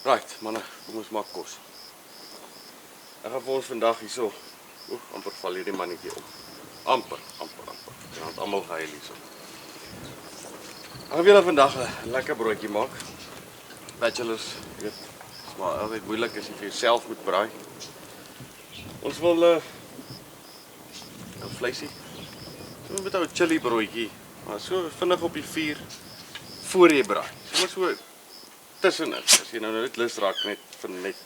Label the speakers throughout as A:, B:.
A: Right, manne, kom ons maak kos. Ek gaan vir ons vandag hierso. Amper val hierdie mannetjie op. Amper. En dan het almal gehuil hierso. Ek gaan julle vandag 'n lekker broodjie maak. Bachelors, jy weet, is maar altyd moeilik as jy vir jouself moet braai. Ons wil 'n vleisie. So met 'n chili broodjie, maar so vinnig op die vuur voor jy braai. Sommer so tussenin, as jy nou net lus raak net vir net.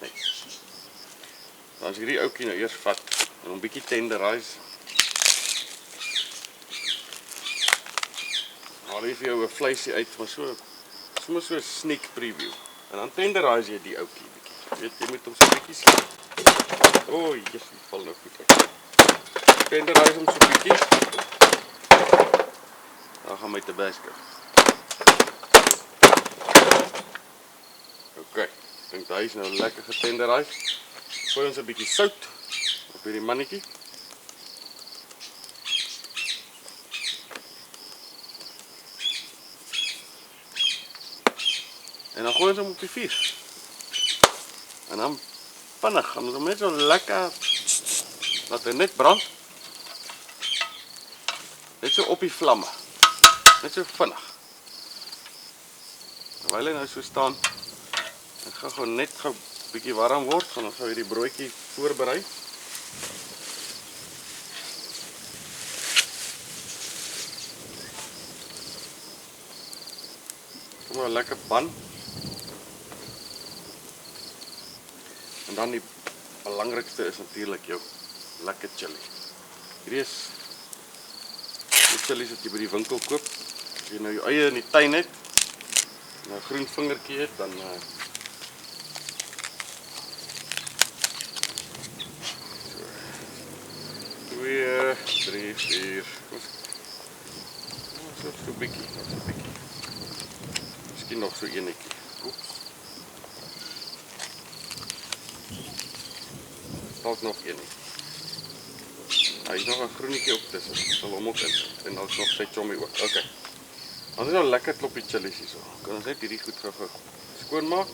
A: Dan as jy hierdie ouetjie nou eers vat en hom bietjie tenderize. Haal jy vir jou 'n vleisie uit, maar sommer so 'n sneak preview. En dan tenderize jy die ouetjie bietjie. Jy weet, jy moet hom so bietjie sien. O, yes, die val nou goed uit. Tenderize hom so bietjie. Dan gaan my Tabasco. Ok, ek dink hy is nou lekker getenderize. Gooi ons 'n bietjie sout op hierdie mannetjie. En dan gooi ons hom op die vuur. En dan vinnig, gaan ons hom net so lekker laat hy net brand. Net so op die vlamme. Net so vinnig. Terwyl hy nou so staan, en gaan gewoon net gou bietjie warm word, gaan ons gou hierdie broodjie voorberei. Kom maar 'n lekker pan. En dan die belangrikste is natuurlik jou lekker chili. Hierdie is die chilies wat jy by die winkel koop. As jy nou jou eie in die tuin het, en 'n groen vingertjie het, dan 2, 3, 4. So bietjie. Miskien nog so enetjie. Oeps. Dalk nog enetjie. Hy is nog 'n groenetjie op tussen. Ek sal hom ook insit. En dan is nog sy chommy ook. Okay. Ons het nou lekker kloppie chilies hierso. Kan ons net hierdie goed gou skoon maak.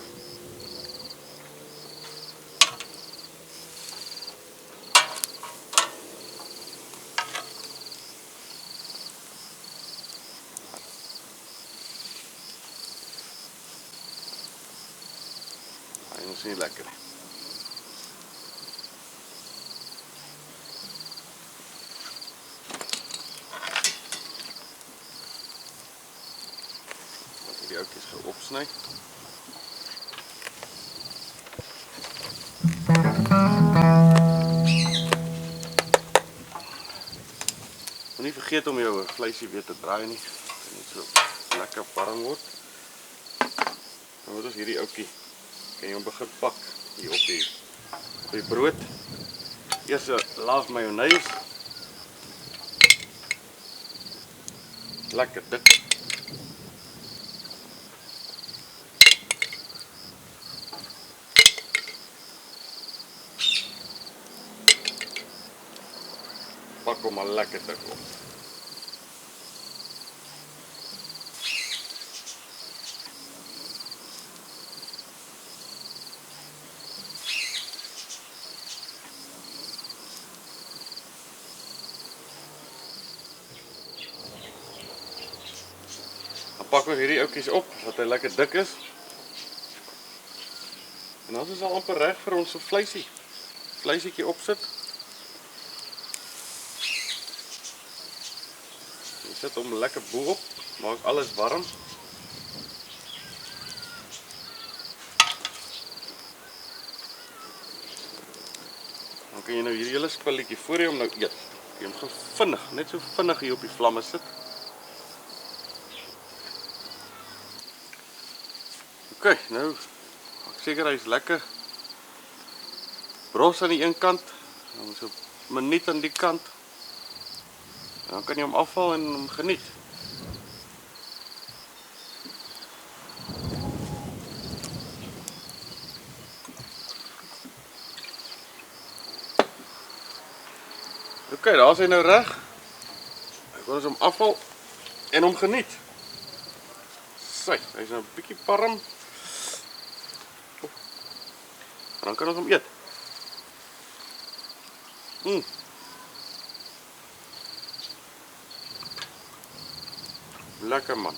A: Hy is nie lekker nie. Die oudjies gou opsny. Moenie vergeet om jou vleisie weer te draai nie. Dit moet so lekker warm word. Dan moet ons hierdie oudjie, kan jy hom begin pak hier op die brood. Eers 'n laag mayonaise. Lekker dik. Pak hom maar lekker dik op. Dan pak ons hierdie ouetjies op, dat hy lekker dik is. En dan is ons al amper reg vir ons vleisietjie opsit. Sit hom lekker bo-op, maak alles warm. Dan kan jy nou hierdie hele spulletjie voor jy hom nou eet. Jy hom gou vinnig, net so vinnig hier op die vlamme sit. Ok, nou, ek seker hy is lekker. Bros aan die een kant, dan so 'n minuut aan die kant. Dan kan jy hom afhaal en hom geniet. Ok, daar is hy nou reg. Ek wil ons hom afhaal en hom geniet. sy. Hy's nou 'n bietjie parm. Oh, dan kan ons hom eet. Lekker man.